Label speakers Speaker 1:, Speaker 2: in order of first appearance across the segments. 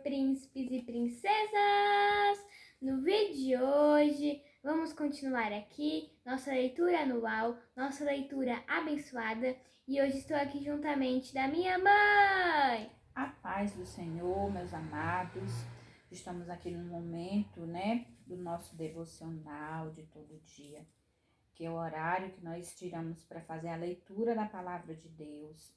Speaker 1: príncipes e princesas! No vídeo de hoje, vamos continuar aqui nossa leitura anual, nossa leitura abençoada, e hoje estou aqui juntamente da minha mãe!
Speaker 2: A paz do Senhor, meus amados, estamos aqui no momento, do nosso devocional de todo dia, que é o horário que nós tiramos para fazer a leitura da palavra de Deus.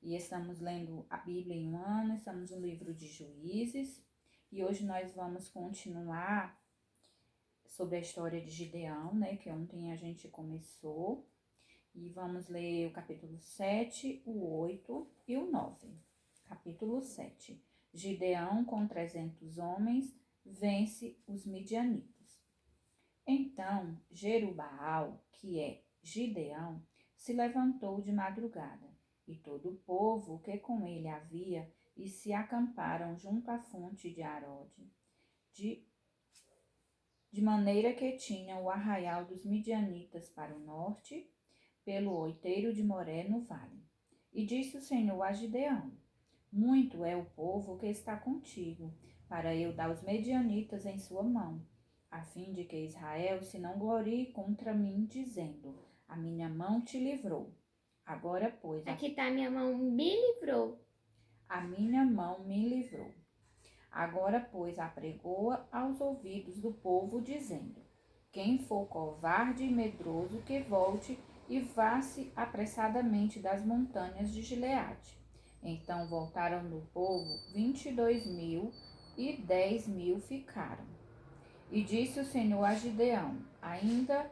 Speaker 2: E estamos lendo a Bíblia em um ano, estamos no livro de Juízes, e hoje nós vamos continuar sobre a história de Gideão, que ontem a gente começou, e vamos ler o capítulo 7, o 8 e o 9. Capítulo 7. Gideão, com 300 homens, vence os midianitas. Então, Jerubaal, que é Gideão, se levantou de madrugada, e todo o povo que com ele havia, e se acamparam junto à fonte de Arode, de maneira que tinham o arraial dos midianitas para o norte, pelo outeiro de Moré no vale. E disse o Senhor a Gideão: muito é o povo que está contigo, para eu dar os medianitas em sua mão, a fim de que Israel se não glorie contra mim, dizendo: a minha mão te livrou. Agora, pois,
Speaker 1: Aqui está minha mão, me livrou.
Speaker 2: A minha mão me livrou. Agora, pois, apregoa aos ouvidos do povo, dizendo: quem for covarde e medroso, que volte e vá-se apressadamente das montanhas de Gileade. Então voltaram do povo 22.000 e 10.000 ficaram. E disse o Senhor a Gideão: ainda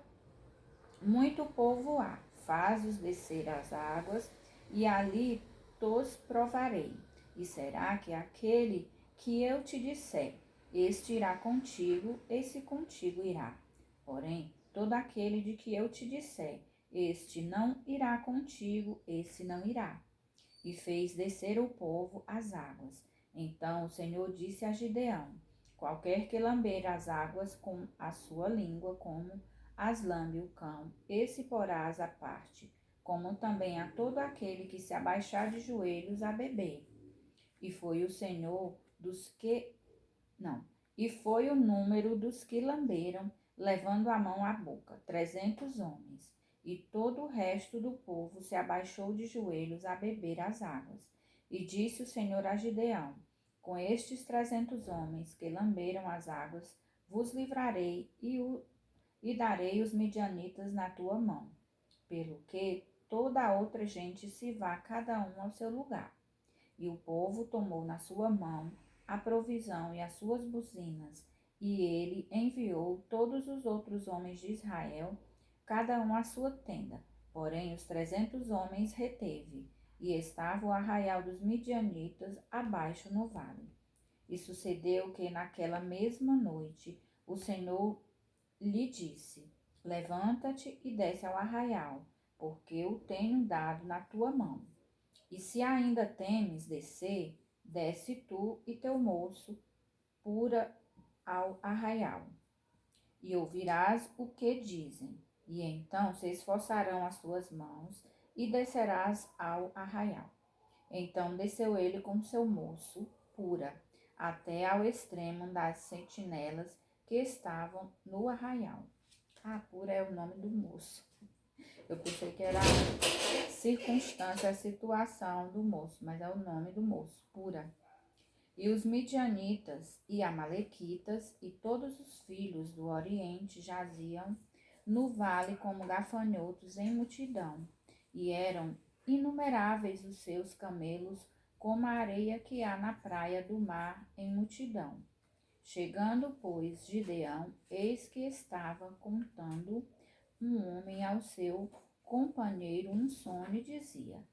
Speaker 2: muito povo há, faz-os descer às águas, e ali tos provarei. E será que aquele que eu te disser, este irá contigo, esse contigo irá. Porém, todo aquele de que eu te disser, este não irá contigo, esse não irá. E fez descer o povo às águas. Então o Senhor disse a Gideão: qualquer que lamber as águas com a sua língua, como as lambe o cão, esse porás à parte, como também a todo aquele que se abaixar de joelhos a beber. E foi o Senhor dos que... Não. E foi o número dos que lamberam, levando a mão à boca, 300 homens. E todo o resto do povo se abaixou de joelhos a beber as águas. E disse o Senhor a Gideão: com estes 300 homens que lamberam as águas, vos livrarei e darei os midianitas na tua mão, pelo que toda a outra gente se vá cada um ao seu lugar. E o povo tomou na sua mão a provisão e as suas buzinas, e ele enviou todos os outros homens de Israel, cada um à sua tenda. Porém os 300 homens reteve, e estava o arraial dos midianitas abaixo no vale. E sucedeu que naquela mesma noite o Senhor lhe disse: levanta-te e desce ao arraial, porque eu tenho dado na tua mão. E se ainda temes descer, desce tu e teu moço pura ao arraial, e ouvirás o que dizem. E então se esforçarão as tuas mãos, e descerás ao arraial. Então desceu ele com seu moço pura, até ao extremo das sentinelas que estavam no arraial. Pura é o nome do moço. Eu pensei que era a circunstância, a situação do moço, mas é o nome do moço, Pura. E os midianitas e amalequitas e todos os filhos do Oriente jaziam no vale como gafanhotos em multidão, e eram inumeráveis os seus camelos, como a areia que há na praia do mar em multidão. Chegando, pois, Gideão, eis que estava contando um homem ao seu companheiro um sonho e dizia: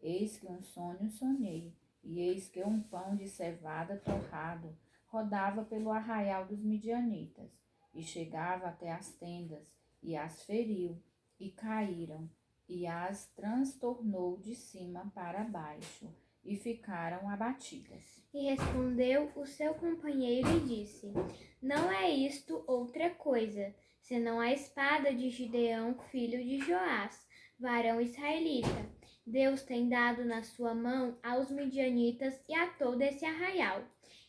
Speaker 2: eis que um sonho sonhei, e eis que um pão de cevada torrado rodava pelo arraial dos midianitas, e chegava até as tendas, e as feriu, e caíram, e as transtornou de cima para baixo, e ficaram abatidas.
Speaker 1: E respondeu o seu companheiro e disse: não é isto outra coisa, senão a espada de Gideão, filho de Joás, varão israelita. Deus tem dado na sua mão aos midianitas e a todo esse arraial.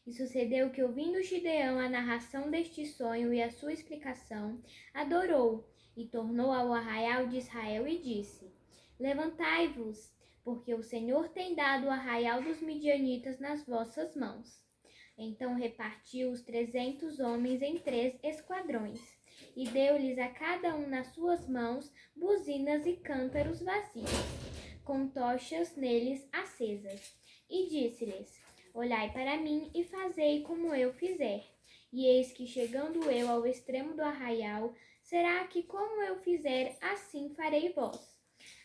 Speaker 1: E sucedeu que, ouvindo Gideão a narração deste sonho e a sua explicação, adorou e tornou ao arraial de Israel e disse: Levantai-vos, porque o Senhor tem dado o arraial dos midianitas nas vossas mãos. Então repartiu os 300 homens em 3 esquadrões, e deu-lhes a cada um nas suas mãos buzinas e cântaros vazios, com tochas neles acesas. E disse-lhes: Olhai para mim e fazei como eu fizer. E eis que, chegando eu ao extremo do arraial, será que, como eu fizer, assim farei vós,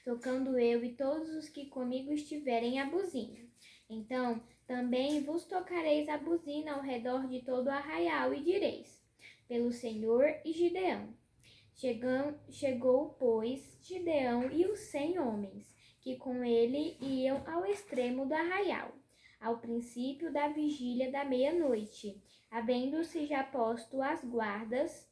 Speaker 1: tocando eu e todos os que comigo estiverem a buzina. Então também vos tocareis a buzina ao redor de todo o arraial, e direis: Pelo Senhor e Gideão. Chegou, pois, Gideão e os 100 homens, que com ele iam ao extremo do arraial, ao princípio da vigília da meia-noite, havendo-se já posto as guardas,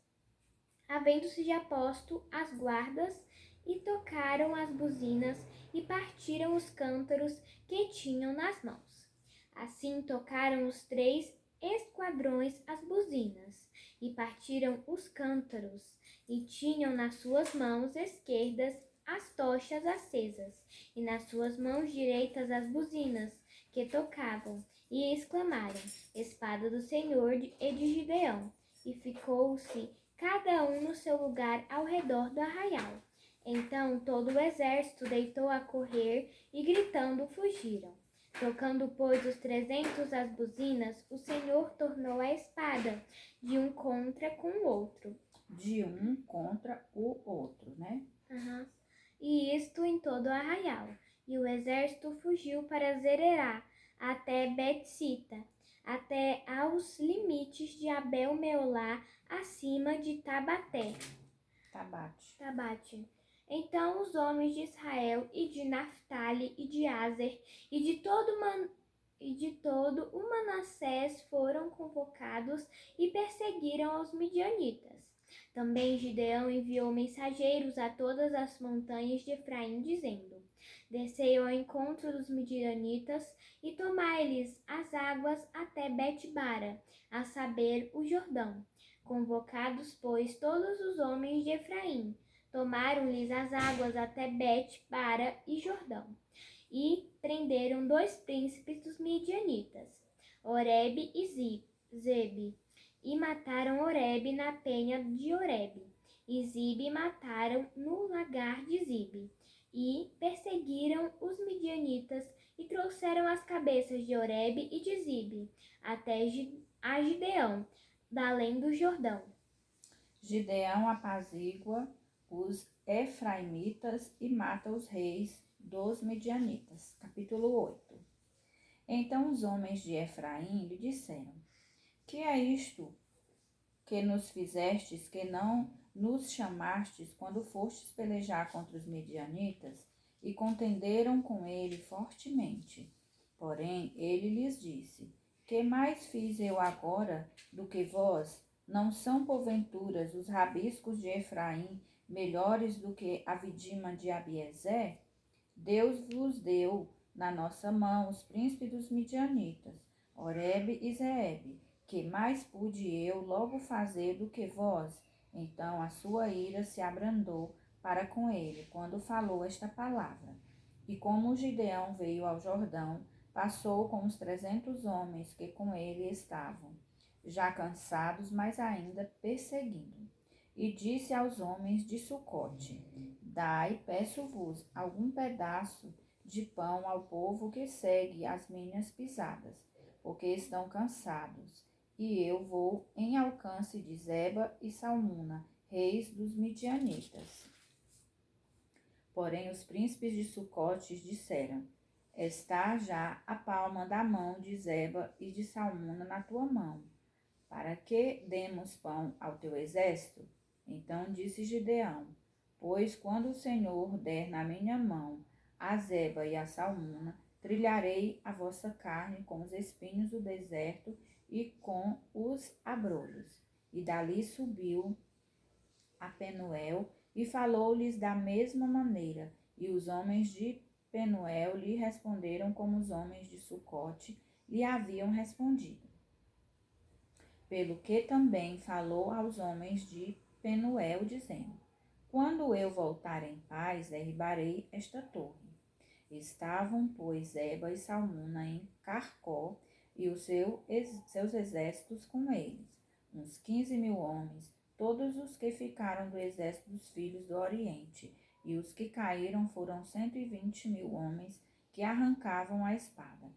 Speaker 1: e tocaram as buzinas e partiram os cântaros que tinham nas mãos. Assim tocaram os 3 esquadrões as buzinas e partiram os cântaros, e tinham nas suas mãos esquerdas as tochas acesas, e nas suas mãos direitas as buzinas que tocavam, e exclamaram: Espada do Senhor e de Gideão. E ficou-se cada um no seu lugar ao redor do arraial. Então todo o exército deitou a correr e, gritando, fugiram. Tocando, pois, os 300 as buzinas, o Senhor tornou a espada de um contra o outro.
Speaker 2: De um contra o outro, né?
Speaker 1: E isto em todo o arraial. E o exército fugiu para Zererá, até Betsita, até aos limites de Abel-Meolá, acima de Tabate. Então os homens de Israel e de Naphtali e de Aser e de todo o Manassés foram convocados e perseguiram os midianitas. Também Gideão enviou mensageiros a todas as montanhas de Efraim, dizendo: Descei ao encontro dos midianitas e tomai-lhes as águas até Bet-bara, a saber, o Jordão. Convocados, pois, todos os homens de Efraim, tomaram-lhes as águas até Bet-bara e Jordão, e prenderam 2 príncipes dos midianitas, Oreb e Zebe, e mataram Oreb na penha de Oreb, e Zibe mataram no lagar de Zibe, e perseguiram os midianitas, e trouxeram as cabeças de Oreb e de Zibe até a Gideão, da além do Jordão.
Speaker 2: Gideão apazigua os efraimitas e mata os reis dos midianitas. Capítulo 8. Então os homens de Efraim lhe disseram: Que é isto que nos fizestes, que não nos chamastes quando fostes pelejar contra os midianitas? E contenderam com ele fortemente. Porém ele lhes disse: Que mais fiz eu agora do que vós? Não são porventura os rabiscos de Efraim melhores do que a vidima de Abiezer? Deus vos deu na nossa mão os príncipes dos midianitas, Oreb e Zeebe. Que mais pude eu logo fazer do que vós? Então a sua ira se abrandou para com ele, quando falou esta palavra. E como Gideão veio ao Jordão, passou com os 300 homens que com ele estavam, já cansados, mas ainda perseguindo. E disse aos homens de Sucote: Dai, peço-vos, algum pedaço de pão ao povo que segue as minhas pisadas, porque estão cansados. E eu vou em alcance de Zeba e Salmuna, reis dos midianitas. Porém os príncipes de Sucote disseram: Está já a palma da mão de Zeba e de Salmuna na tua mão, para que demos pão ao teu exército? Então disse Gideão: Pois quando o Senhor der na minha mão a Zeba e a Salmuna, trilharei a vossa carne com os espinhos do deserto e com os abrolhos. E dali subiu a Penuel e falou-lhes da mesma maneira. E os homens de Penuel lhe responderam como os homens de Sucote lhe haviam respondido. pelo que também falou aos homens de Penuel, dizendo: Quando eu voltar em paz, derribarei esta torre. Estavam, pois, Zeba e Salmuna em Carcó, e os seus exércitos com eles, uns 15.000 homens, todos os que ficaram do exército dos filhos do Oriente, e os que caíram foram 120.000 homens que arrancavam a espada.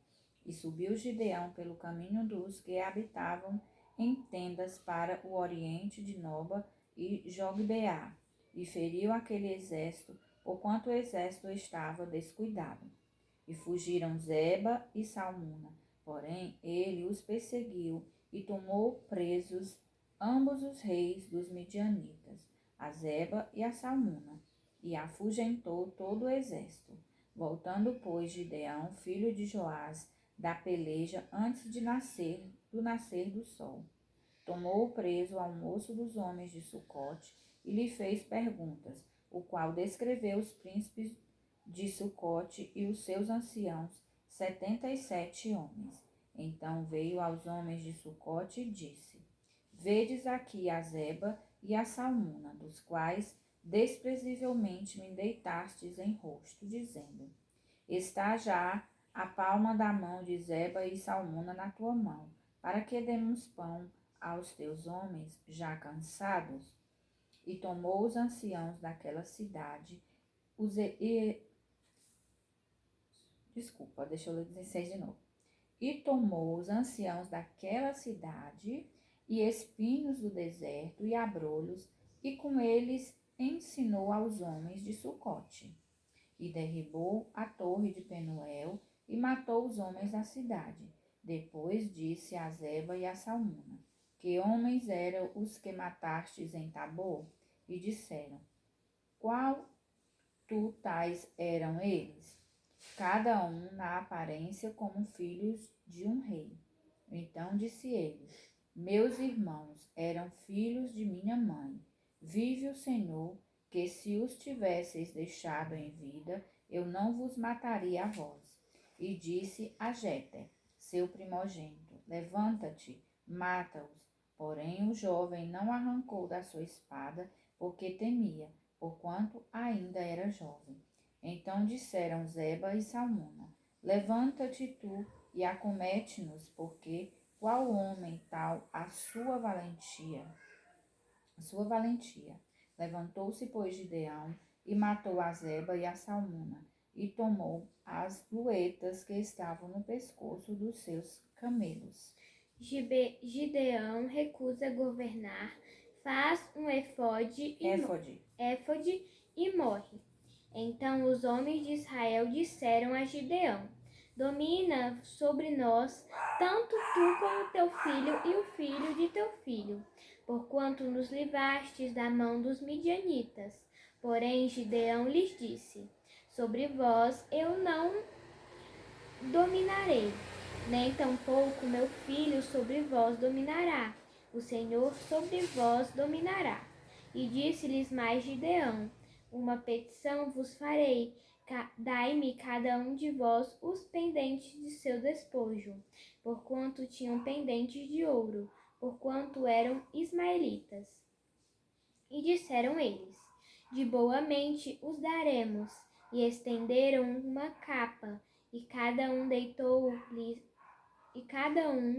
Speaker 2: E subiu Gideão pelo caminho dos que habitavam em tendas para o oriente de Noba e Jogbeá, e feriu aquele exército, porquanto o exército estava descuidado. E fugiram Zeba e Salmuna, porém ele os perseguiu e tomou presos ambos os reis dos midianitas, a Zeba e a Salmuna, e afugentou todo o exército. Voltando, pois, Gideão, filho de Joás, da peleja antes de nascer do sol. Tomou preso ao moço dos homens de Sucote e lhe fez perguntas, o qual descreveu os príncipes de Sucote e os seus anciãos, 77 homens. Então veio aos homens de Sucote e disse: Vedes aqui a Zeba e a Salmuna, dos quais desprezivelmente me deitastes em rosto, dizendo: Está já a palma da mão de Zeba e Salmuna na tua mão, para que demos pão aos teus homens já cansados. E tomou os anciãos daquela cidade, deixa eu ler 16 de novo. E tomou os anciãos daquela cidade e espinhos do deserto e abrolhos, e com eles ensinou aos homens de Sucote. E derribou a torre de Penuel e matou os homens da cidade. Depois disse a Zeba e a Salmuna: Que homens eram os que matastes em Tabor? E disseram: Qual tu tais eram eles? Cada um na aparência como filhos de um rei. Então disse ele: Meus irmãos eram filhos de minha mãe. Vive o Senhor, que se os tivesseis deixado em vida, eu não vos mataria a vós. E disse a Jéter, seu primogênito: Levanta-te, mata-os. Porém o jovem não arrancou da sua espada, porque temia, porquanto ainda era jovem. Então disseram Zeba e Salmuna: Levanta-te tu e acomete-nos, porque qual homem tal a sua valentia? Levantou-se, pois, Gideão e matou a Zeba e a Salmuna, e tomou as luetas que estavam no pescoço dos seus camelos.
Speaker 1: Gideão recusa governar, faz um éfode e morre. Então os homens de Israel disseram a Gideão: Domina sobre nós, tanto tu como teu filho e o filho de teu filho, porquanto nos livrastes da mão dos midianitas. Porém Gideão lhes disse: Sobre vós eu não dominarei, nem tampouco meu filho sobre vós dominará. O Senhor sobre vós dominará. E disse-lhes mais Gideão: Uma petição vos farei. Dai-me cada um de vós os pendentes de seu despojo, porquanto tinham pendentes de ouro, porquanto eram ismaelitas. E disseram eles: De boa mente os daremos. E estenderam uma capa, e cada um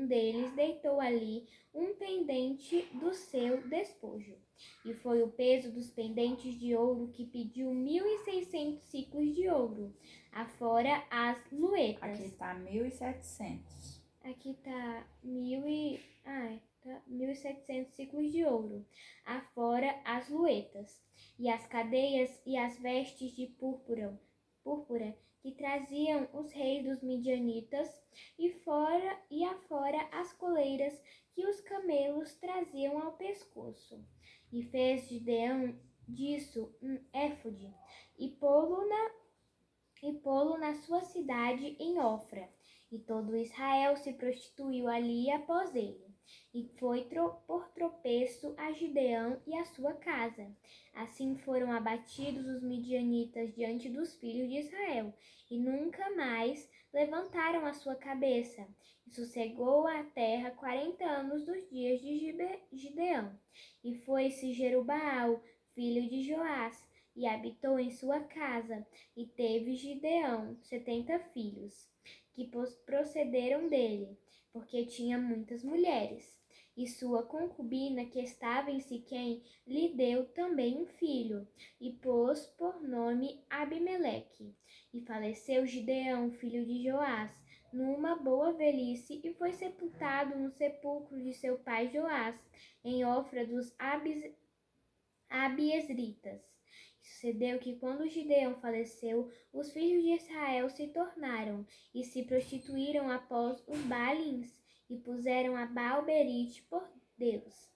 Speaker 1: deles deitou ali um pendente do seu despojo. E foi o peso dos pendentes de ouro que pediu 1.600 ciclos de ouro, afora as luetas.
Speaker 2: Aqui está 1.700.
Speaker 1: Aqui tá 1.700 ciclos de ouro, afora as luetas, e as cadeias e as vestes de púrpura que traziam os reis dos midianitas, e afora as coleiras que os camelos traziam ao pescoço. E fez Gideão disso um éfode, e pô-lo na sua cidade em Ofra. E todo Israel se prostituiu ali após ele. E foi por tropeço a Gideão e a sua casa. Assim foram abatidos os midianitas diante dos filhos de Israel, e nunca mais levantaram a sua cabeça, e sossegou a terra 40 anos dos dias de Gideão. E foi-se Jerubaal, filho de Joás, e habitou em sua casa, e teve Gideão 70 filhos, que procederam dele, porque tinha muitas mulheres. E sua concubina, que estava em Siquém, lhe deu também um filho, e pôs por nome Abimeleque. E faleceu Gideão, filho de Joás, numa boa velhice, e foi sepultado no sepulcro de seu pai Joás, em Ofra dos Abiesritas. Sucedeu que, quando Gideão faleceu, os filhos de Israel se tornaram e se prostituíram após os Baalins, e puseram a Baal-berite por Deus.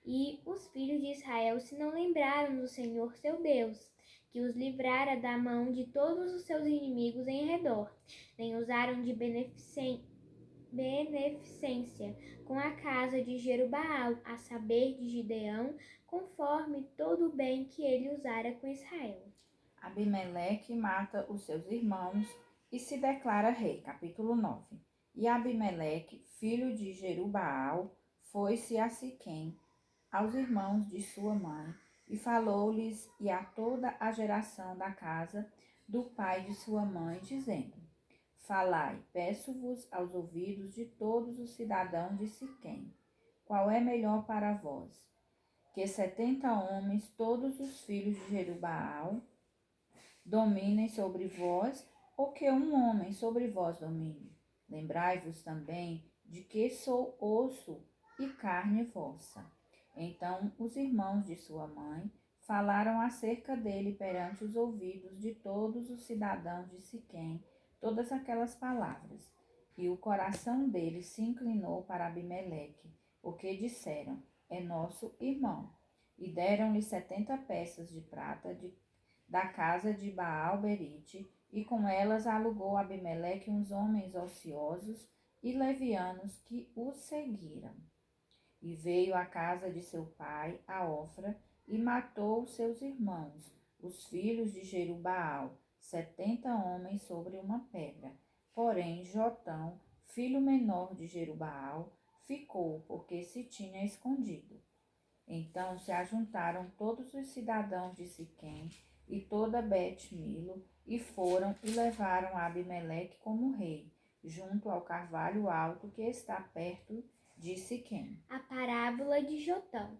Speaker 1: E os filhos de Israel se não lembraram do Senhor seu Deus, que os livrara da mão de todos os seus inimigos em redor, nem usaram de beneficência com a casa de Jerubaal, a saber, de Gideão, conforme todo o bem que ele usara com Israel.
Speaker 2: Abimeleque mata os seus irmãos e se declara rei. Capítulo 9. E Abimeleque, filho de Jerubaal, foi-se a Siquém, aos irmãos de sua mãe, e falou-lhes e a toda a geração da casa do pai de sua mãe, dizendo: Falai, peço-vos aos ouvidos de todos os cidadãos de Siquém, qual é melhor para vós? Que 70 homens, todos os filhos de Jerubaal, dominem sobre vós, ou que um homem sobre vós domine? Lembrai-vos também de que sou osso e carne vossa. Então os irmãos de sua mãe falaram acerca dele perante os ouvidos de todos os cidadãos de Siquém, todas aquelas palavras. E o coração deles se inclinou para Abimeleque, porque disseram: é nosso irmão. E deram-lhe 70 peças de prata da casa de Baal-berite, e com elas alugou Abimeleque uns homens ociosos e levianos que o seguiram. E veio à casa de seu pai, a Ofra, e matou seus irmãos, os filhos de Jerubaal, 70 homens sobre uma pedra. Porém, Jotão, filho menor de Jerubaal, ficou, porque se tinha escondido. Então se ajuntaram todos os cidadãos de Siquém e toda Bet-Milo, e foram e levaram a Abimeleque como rei, junto ao carvalho alto que está perto de Siquém.
Speaker 1: A parábola de Jotão.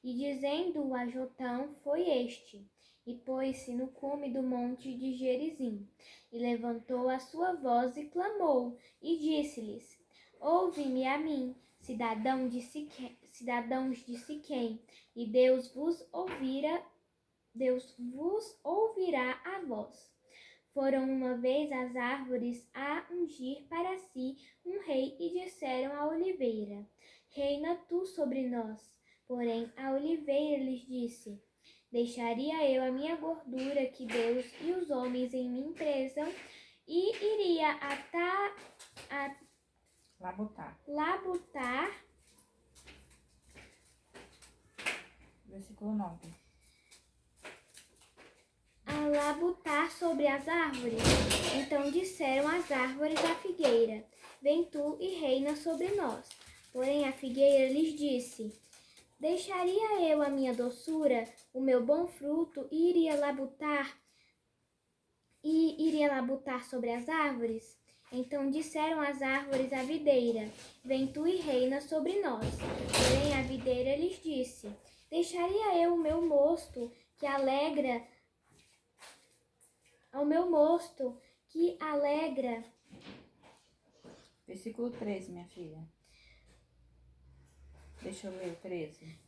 Speaker 1: E dizendo a Jotão foi este: e pôs-se no cume do monte de Gerizim, e levantou a sua voz e clamou, e disse-lhes: ouve-me a mim, cidadãos de Siquém, e Deus vos ouvirá a vós. Foram uma vez as árvores a ungir para si um rei, e disseram à oliveira: reina tu sobre nós. Porém a oliveira lhes disse: deixaria eu a minha gordura que Deus e os homens em mim prezam, e iria labutar.
Speaker 2: Versículo 9.
Speaker 1: A labutar sobre as árvores. Então disseram as árvores à figueira: vem tu e reina sobre nós. Porém a figueira lhes disse: deixaria eu a minha doçura, o meu bom fruto, e iria labutar sobre as árvores? Então disseram as árvores à videira: vem tu e reina sobre nós. Porém a videira lhes disse: deixaria eu o meu mosto que alegra.
Speaker 2: Versículo 13, minha filha. Deixa eu ler o 13.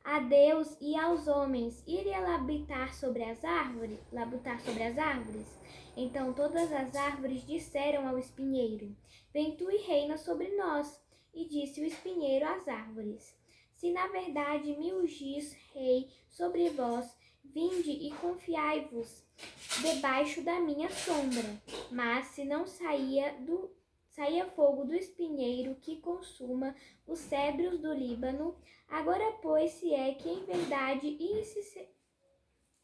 Speaker 1: A Deus e aos homens, iria labutar sobre as árvores? Então todas as árvores disseram ao espinheiro: vem tu e reina sobre nós. E disse o espinheiro às árvores: se na verdade me ungis rei sobre vós, vinde e confiai-vos debaixo da minha sombra. Mas se não saía fogo do espinheiro que consuma os cedros do Líbano, agora pois se é que em verdade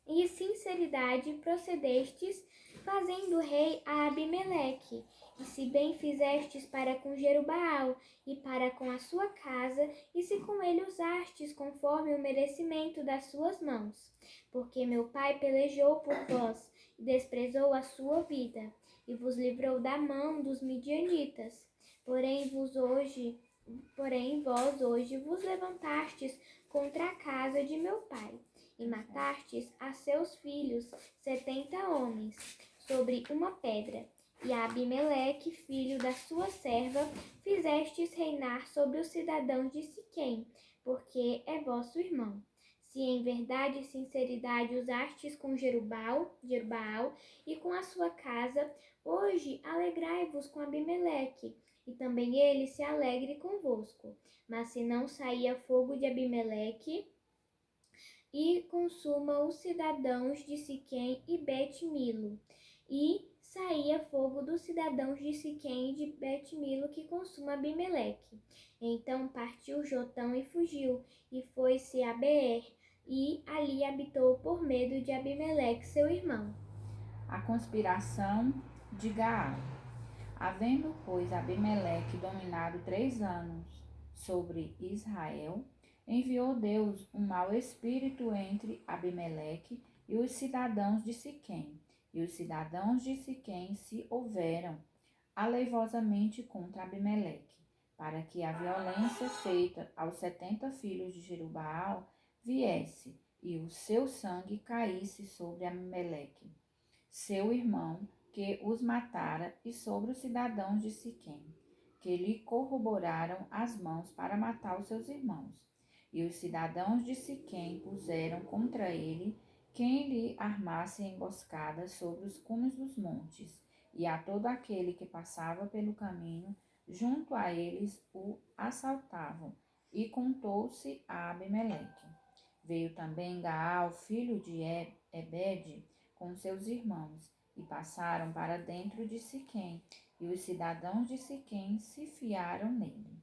Speaker 1: e sinceridade procedestes, fazendo rei a Abimeleque, E se bem fizestes para com Jerubaal e para com a sua casa, e se com ele usastes conforme o merecimento das suas mãos. Porque meu pai pelejou por vós e desprezou a sua vida, e vos livrou da mão dos midianitas. Porém vós hoje vos levantastes contra a casa de meu pai, e matastes a seus filhos 70 homens, sobre uma pedra. E a Abimeleque, filho da sua serva, fizestes reinar sobre os cidadãos de Siquém, porque é vosso irmão. Se em verdade e sinceridade usastes com Jerubaal e com a sua casa, hoje alegrai-vos com Abimeleque, e também ele se alegre convosco. Mas se não saía fogo de Abimeleque, e consuma os cidadãos de Siquém e Bet-Milo, e saía fogo dos cidadãos de Siquém e de Bet-Milo que consuma Abimeleque. Então partiu Jotão e fugiu, e foi-se a Beer, e ali habitou por medo de Abimeleque, seu irmão.
Speaker 2: A conspiração de Gaal. Havendo, pois, Abimeleque dominado 3 anos sobre Israel, enviou Deus um mau espírito entre Abimeleque e os cidadãos de Siquém. E os cidadãos de Siquém se houveram aleivosamente contra Abimeleque, para que a violência feita aos 70 filhos de Jerubaal viesse, e o seu sangue caísse sobre Abimeleque, seu irmão, que os matara, e sobre os cidadãos de Siquém, que lhe corroboraram as mãos para matar os seus irmãos. E os cidadãos de Siquém puseram contra ele quem lhe armasse emboscada sobre os cumes dos montes, e a todo aquele que passava pelo caminho, junto a eles o assaltavam, e contou-se a Abimeleque. Veio também Gaal, filho de Ebede, com seus irmãos, e passaram para dentro de Siquém, e os cidadãos de Siquém se fiaram nele.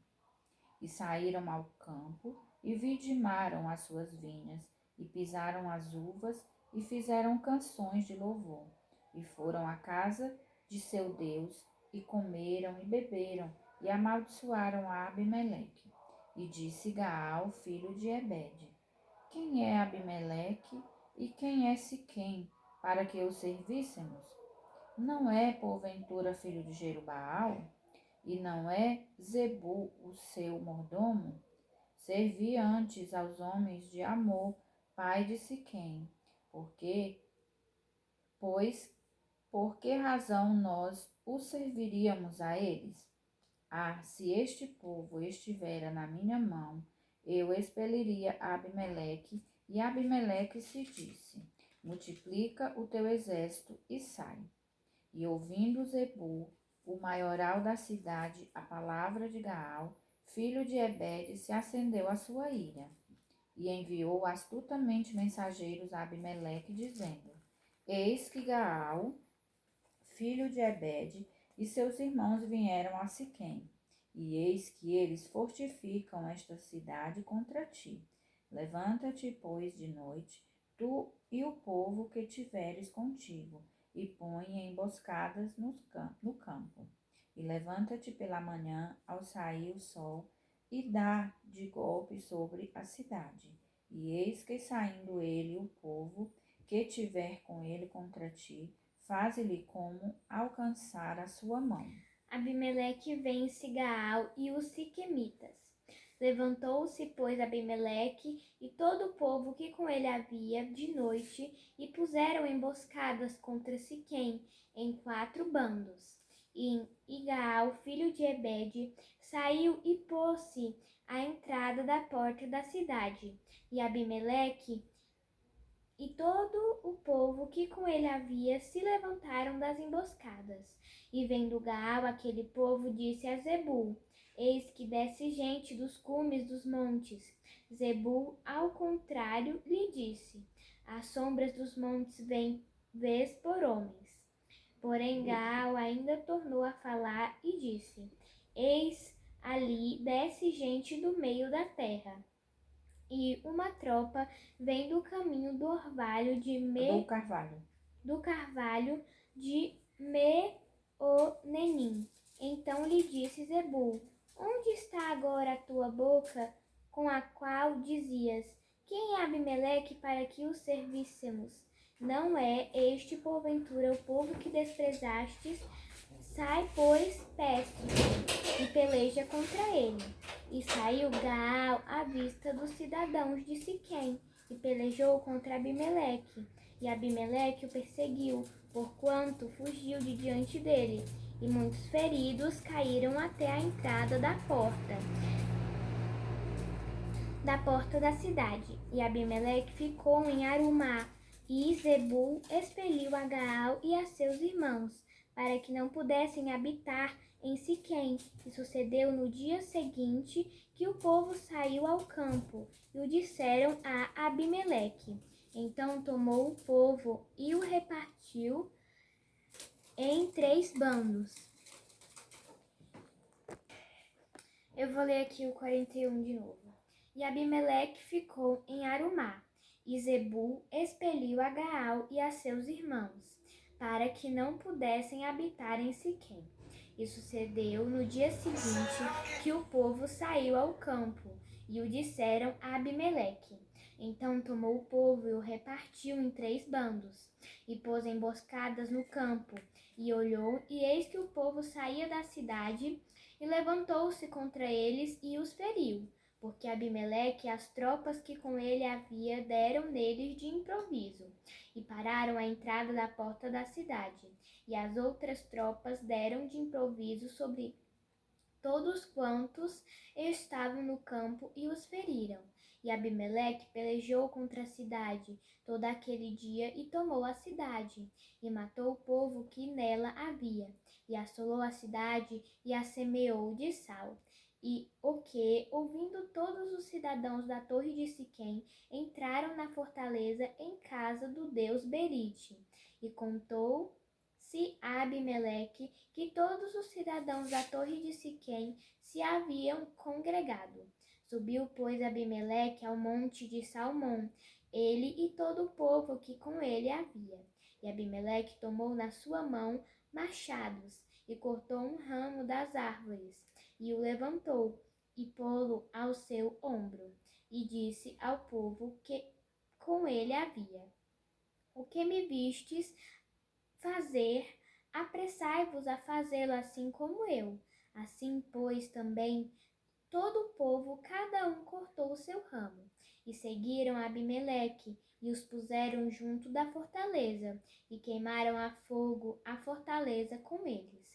Speaker 2: E saíram ao campo, e vidimaram as suas vinhas, e pisaram as uvas, e fizeram canções de louvor. E foram à casa de seu Deus, e comeram e beberam, e amaldiçoaram a Abimeleque. E disse Gaal, filho de Ebede: Quem é Abimeleque e quem é Siquém, para que o servíssemos? Não é, porventura, filho de Jerubaal? E não é Zebu o seu mordomo? Servi antes aos homens de Amor, pai de Siquém. Pois, por que razão nós os serviríamos a eles? Ah, se este povo estivera na minha mão, eu expeliria Abimeleque, e Abimeleque se disse: multiplica o teu exército e sai. E ouvindo Zebu, o maioral da cidade, a palavra de Gaal, filho de Ebede, se acendeu a sua ira, e enviou astutamente mensageiros a Abimeleque, dizendo: Eis que Gaal, filho de Ebede, e seus irmãos vieram a Siquém, e eis que eles fortificam esta cidade contra ti. Levanta-te, pois, de noite, tu e o povo que tiveres contigo, e põe emboscadas no campo. E levanta-te pela manhã, ao sair o sol, e dá de golpe sobre a cidade. E eis que, saindo ele e o povo que tiver com ele contra ti, faze-lhe como alcançar a sua mão.
Speaker 1: Abimeleque vence Gaal e os siquemitas. Levantou-se, pois, Abimeleque e todo o povo que com ele havia de noite, e puseram emboscadas contra Siquém em 4 bandos. E Gaal, filho de Ebede, saiu e pôs-se à entrada da porta da cidade. E Abimeleque e todo o povo que com ele havia se levantaram das emboscadas. E vendo Gaal aquele povo, disse a Zebu: Eis que desce gente dos cumes dos montes. Zebu, ao contrário, lhe disse: As sombras dos montes vês por homens. Porém Gaal ainda tornou a falar e disse: Eis ali desce gente do meio da terra. E uma tropa vem do caminho do orvalho
Speaker 2: Do carvalho.
Speaker 1: do carvalho de o Nenim. Então lhe disse Zebul: Onde está agora a tua boca, com a qual dizias: Quem é Abimeleque para que o servíssemos? Não é este, porventura, o povo que desprezastes? Sai, pois, peço, e peleja contra ele. E saiu Gaal à vista dos cidadãos de Siquém, e pelejou contra Abimeleque. E Abimeleque o perseguiu, porquanto fugiu de diante dele. E muitos feridos caíram até a entrada da porta da cidade. E Abimeleque ficou em Arumá, e Zebul expeliu a Gaal e a seus irmãos, para que não pudessem habitar em Siquém. E sucedeu no dia seguinte que o povo saiu ao campo, e o disseram a Abimeleque. Então tomou o povo e o repartiu em 3 bandos. Eu vou ler aqui o 41 de novo. E Abimeleque ficou em Arumá, e Zebul expeliu a Gaal e a seus irmãos, para que não pudessem habitar em Siquém. E sucedeu no dia seguinte que o povo saiu ao campo, e o disseram a Abimeleque. Então tomou o povo e o repartiu em 3 bandos, e pôs emboscadas no campo, e olhou, e eis que o povo saía da cidade, e levantou-se contra eles e os feriu, porque Abimeleque e as tropas que com ele havia deram neles de improviso, e pararam à entrada da porta da cidade. E as outras tropas deram de improviso sobre todos quantos estavam no campo e os feriram. E Abimeleque pelejou contra a cidade todo aquele dia e tomou a cidade, e matou o povo que nela havia, e assolou a cidade e a semeou de sal. E o que, ouvindo todos os cidadãos da torre de Siquém, entraram na fortaleza em casa do deus Berite, e contou-se a Abimeleque que todos os cidadãos da torre de Siquém se haviam congregado. Subiu, pois, Abimeleque ao monte de Salmão, ele e todo o povo que com ele havia. E Abimeleque tomou na sua mão machados, e cortou um ramo das árvores, e o levantou, e pô-lo ao seu ombro, e disse ao povo que com ele havia: O que me vistes fazer, apressai-vos a fazê-lo assim como eu. Assim, pois, também todo o povo, cada um cortou o seu ramo, e seguiram Abimeleque, e os puseram junto da fortaleza, e queimaram a fogo a fortaleza com eles.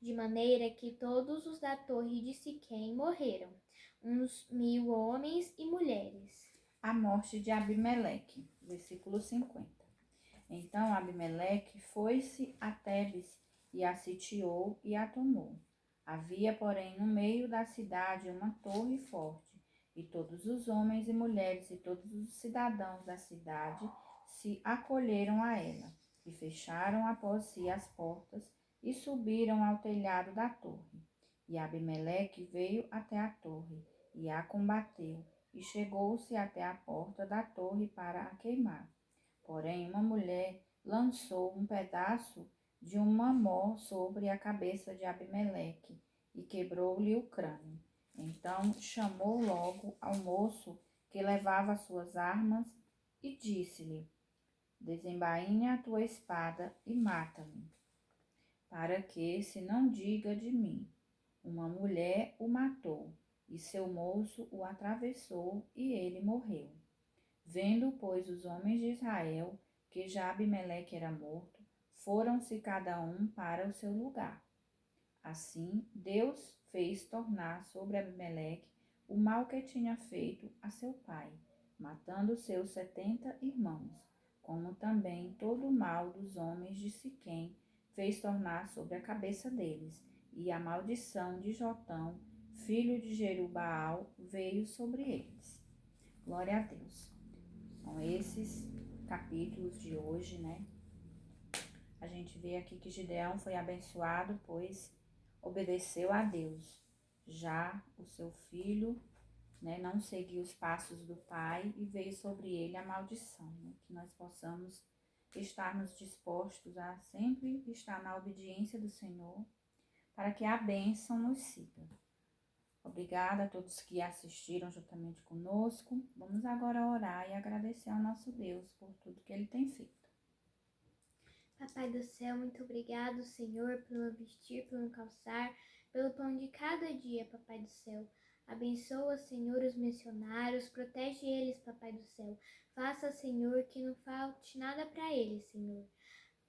Speaker 1: De maneira que todos os da torre de Siquém morreram, uns 1000 homens e mulheres.
Speaker 2: A morte de Abimeleque, versículo 50. Então Abimeleque foi-se a Tebes e a sitiou e a tomou. Havia, porém, no meio da cidade uma torre forte, e todos os homens e mulheres e todos os cidadãos da cidade se acolheram a ela, e fecharam após si as portas, e subiram ao telhado da torre. E Abimeleque veio até a torre, e a combateu, e chegou-se até a porta da torre para a queimar. Porém, uma mulher lançou um pedaço de um mamó sobre a cabeça de Abimeleque e quebrou-lhe o crânio. Então chamou logo ao moço que levava suas armas e disse-lhe: Desembainha a tua espada e mata-me, para que se não diga de mim: uma mulher o matou, e seu moço o atravessou e ele morreu. Vendo, pois, os homens de Israel que já Abimeleque era morto, foram-se cada um para o seu lugar. Assim, Deus fez tornar sobre Abimeleque o mal que tinha feito a seu pai, matando seus 70 irmãos, como também todo o mal dos homens de Siquém fez tornar sobre a cabeça deles, e a maldição de Jotão, filho de Jerubaal, veio sobre eles. Glória a Deus. Com esses capítulos de hoje, né? A gente vê aqui que Gideão foi abençoado, pois obedeceu a Deus. Já o seu filho, né, não seguiu os passos do pai e veio sobre ele a maldição, né? Que nós possamos estarmos dispostos a sempre estar na obediência do Senhor, para que a bênção nos siga. Obrigada a todos que assistiram juntamente conosco. Vamos agora orar e agradecer ao nosso Deus por tudo que Ele tem feito.
Speaker 1: Papai do céu, muito obrigado, Senhor, pelo vestir, pelo calçar, pelo pão de cada dia, Papai do céu. Abençoa, Senhor, os missionários, protege eles, Papai do céu. Faça, Senhor, que não falte nada para eles, Senhor.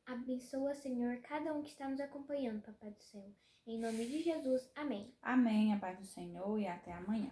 Speaker 1: Abençoa, Senhor, cada um que está nos acompanhando, Papai do céu. Em nome de Jesus, amém.
Speaker 2: Amém, a paz do Senhor e até amanhã.